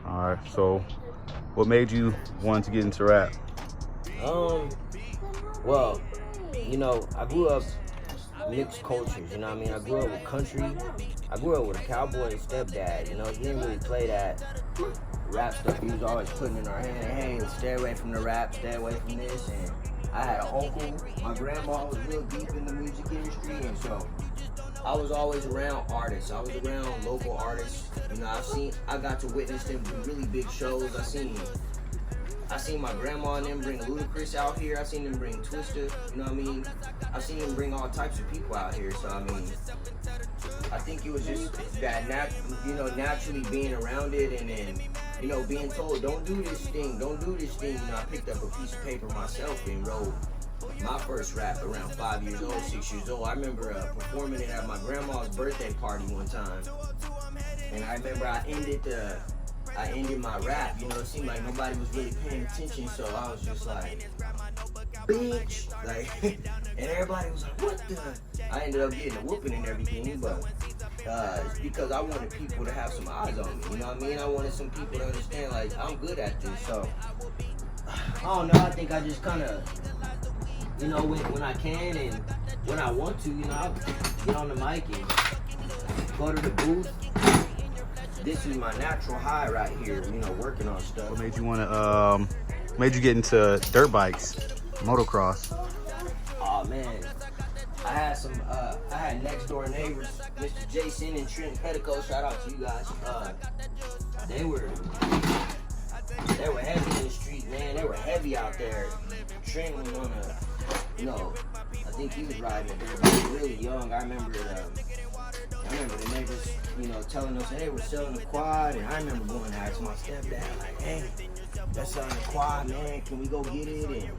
All right. So, what made you want to get into rap? Well, I grew up mixed cultures, you know what I mean? I grew up with country. I grew up with a cowboy stepdad, he didn't really play that rap stuff. He was always putting in our hand, hey, stay away from the rap, stay away from this. And I had an uncle. My grandma was real deep in the music industry, and so I was always around artists. I was around local artists. I got to witness them do really big shows. I seen my grandma and them bring Ludacris out here. I seen them bring Twista, I seen them bring all types of people out here. So I think it was just that naturally being around it, and then being told don't do this thing. I picked up a piece of paper myself and wrote my first rap around 5 years old, 6 years old. I remember performing it at my grandma's birthday party one time, and I remember I ended my rap. It seemed like nobody was really paying attention, so I was just like, bitch, and everybody was like, what the? I ended up getting a whooping and everything, but it's because I wanted people to have some eyes on me, I wanted some people to understand, I'm good at this, so, I don't know, I think I just kind of, when I can and when I want to, I'll get on the mic and go to the booth. This is my natural high right here, working on stuff. What made you want to? Made you get into dirt bikes, motocross? Oh man, I had next door neighbors, Mr. Jason and Trent Petticoat. Shout out to you guys. They were heavy in the street, man. They were heavy out there. Trent was on I think he was riding a dirt bike really young. I remember the neighbors, telling us they were selling the quad, and I remember going to ask my stepdad, like, hey, that's selling the quad, man, can we go get it? And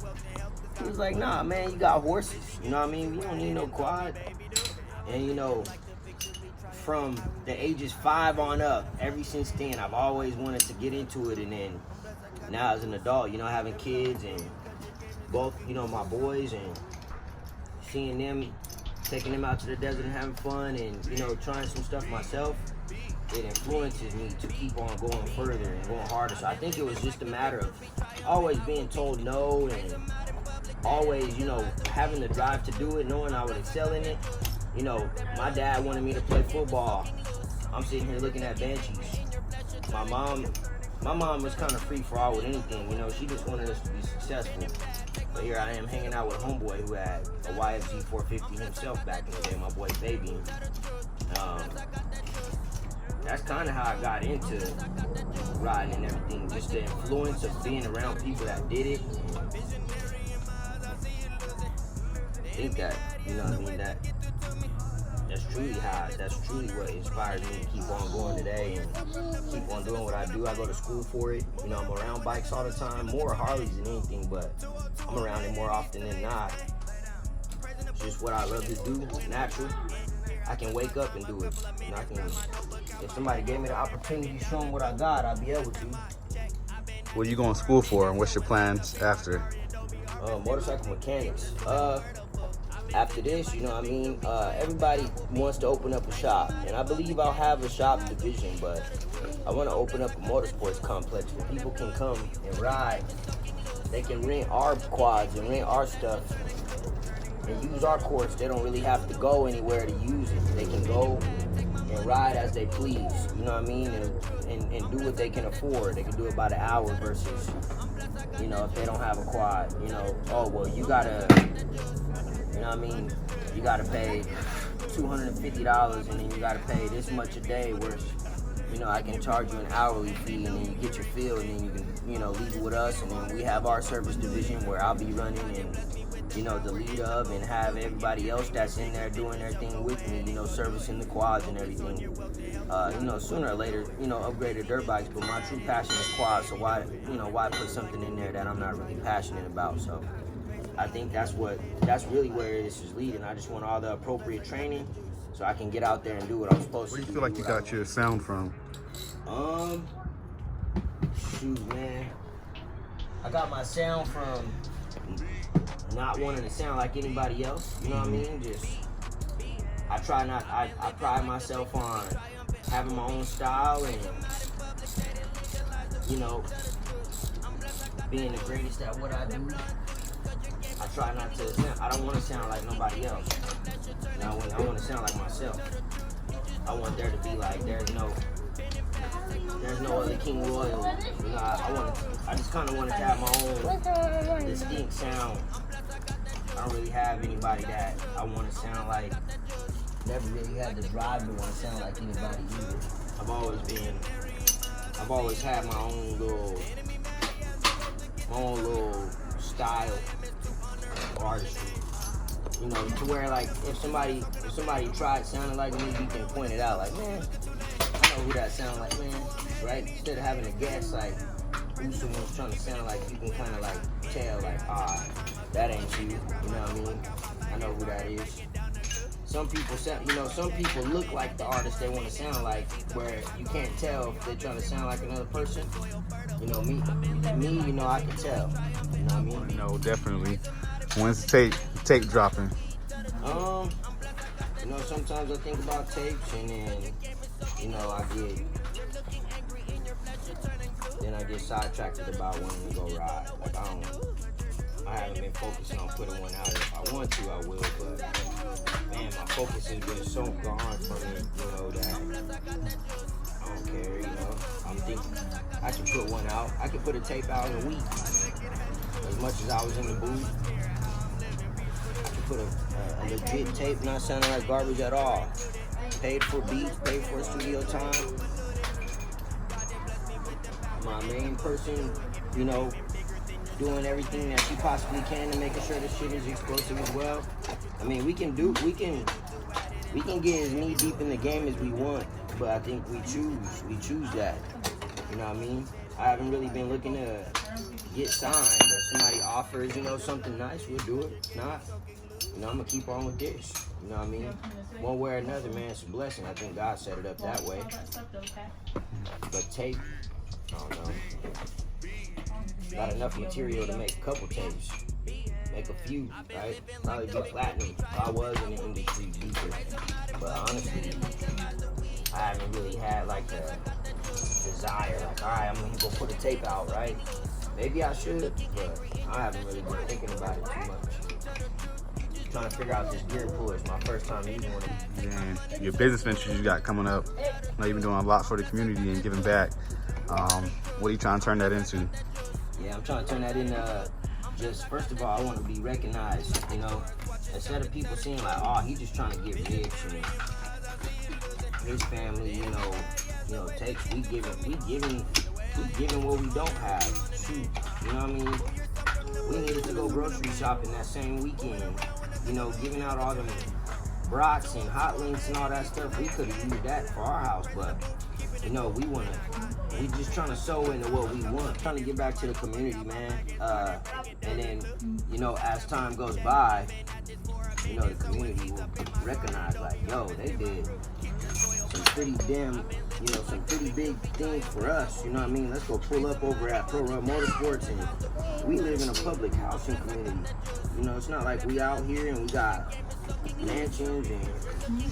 he was like, nah, man, you got horses, you don't need no quad. And, from the ages 5 on up, ever since then, I've always wanted to get into it, and then now as an adult, having kids and both, my boys, and seeing them, taking them out to the desert and having fun, and trying some stuff myself, it influences me to keep on going further and going harder. So I think it was just a matter of always being told no, and always having the drive to do it, knowing I would excel in it. My dad wanted me to play football. I'm sitting here looking at Banshees. My mom was kind of free for all with anything, she just wanted us to be successful. But here I am hanging out with a homeboy who had a YFG 450 himself back in the day, my boy Fabian. That's kind of how I got into riding and everything, just the influence of being around people that did it. I think that, that's truly what inspires me to keep on going today and keep on doing what I do. I go to school for it. I'm around bikes all the time, more Harleys than anything, but I'm around it more often than not. It's just what I love to do, natural. I can wake up and do it. If somebody gave me the opportunity to show them what I got, I'd be able to. What are you going to school for, and what's your plans after? Motorcycle mechanics. After this, everybody wants to open up a shop, and I believe I'll have a shop division, but I want to open up a motorsports complex where people can come and ride. They can rent our quads and rent our stuff and use our courts. They don't really have to go anywhere to use it. They can go and ride as they please, and do what they can afford. They can do it by the hour versus, if they don't have a quad, oh, well, you gotta, you gotta pay $250 and then you gotta pay this much a day, whereas, I can charge you an hourly fee, and then you get your fill, and then you can, leave it with us, and then we have our service division where I'll be running and, the lead of, and have everybody else that's in there doing their thing with me, servicing the quads and everything. Sooner or later, upgrade the dirt bikes, but my true passion is quads, so why put something in there that I'm not really passionate about? So I think that's really where this is leading. I just want all the appropriate training so I can get out there and do what I'm supposed to do. Where do you feel like you got your sound from? Shoot, man. I got my sound from not wanting to sound like anybody else, Just, I pride myself on having my own style and you know, being the greatest at what I do, I try not to sound, I don't want to sound like nobody else. You know, I want to sound like myself. I want there to be like, there's no other King Royal. You know, I just kind of wanted to have my own distinct sound. I don't really have anybody that I want to sound like. Never really had the drive to want to sound like anybody either. I've always had my own little style of artistry. You know, to where like if somebody tried sounding like me, you can point it out like, man, I know who that sound like, man, right? Instead of having to guess like who someone's trying to sound like, you can kind of like tell like, that ain't you. You know what I mean? I know who that is. Some people sound, some people look like the artist they want to sound like, where you can't tell if they're trying to sound like another person. You know, me, I can tell. You know what I mean? No, definitely. When's the tape dropping? Sometimes I think about tapes and then, I get sidetracked about wanting to go ride. Like I haven't been focusing on putting one out. If I want to, I will, but man, my focus has been so gone from it, that I don't care, I'm thinking I can put one out. I could put a tape out in a week. As much as I was in the booth, I could put a legit tape not sounding like garbage at all. Paid for beats, paid for studio time. My main person, doing everything that she possibly can to making sure this shit is explosive as well. I mean, we can get as knee deep in the game as we want, but I think we choose that. You know what I mean? I haven't really been looking to get signed. If somebody offers, something nice, we'll do it. If not, I'm gonna keep on with this. You know what I mean? One way or another, man, it's a blessing. I think God set it up that way. But tape, I don't know. Got enough material to make a couple tapes. Make a few, right? Probably be platinum if I was in the industry deeper. But honestly, I haven't really had like the desire, like, all right, I'm gonna go put a tape out, right? Maybe I should, but I haven't really been thinking about it too much. Trying to figure out this gear push. My first time using one of these. Yeah, your business ventures you got coming up. Now you've been doing a lot for the community and giving back. What are you trying to turn that into? Yeah, I'm trying to turn that into just, first of all, I want to be recognized, instead of people seeing like, oh, he's just trying to get rich and his family, takes, we giving what we don't have. Shoot, you know what I mean? We needed to go grocery shopping that same weekend, giving out all them brats and hot links and all that stuff. We could have used that for our house, but we just trying to sow into what we want, trying to get back to the community, man. And then, as time goes by, the community will recognize, like, yo, they did some pretty big things for us, you know what I mean? Let's go pull up over at Pro Run Motorsports, and we live in a public housing community. It's not like we out here and we got mansions and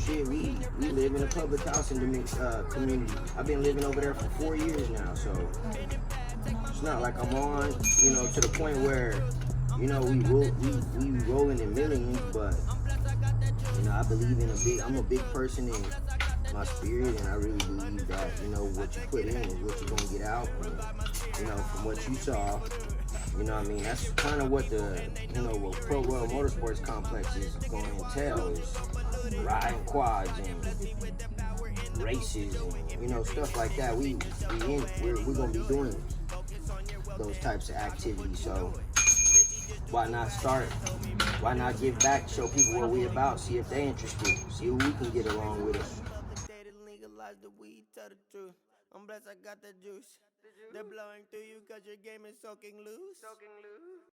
shit. We live in a public housing community. I've been living over there for 4 years now, so it's not like I'm on, to the point where, we rolling in millions, but I believe I'm a big person in my spirit, and I really believe that, what you put in is what you're gonna get out. And, from what you saw, that's kind of what what Pro Royal Motorsports Complex is going to entail, is riding quads and races and, stuff like that. We're gonna be doing those types of activities, so why not give back, show people what we about, see if they interested, see who we can get along with us. I'm blessed I got the juice. They're blowing through you cause your game is soaking loose.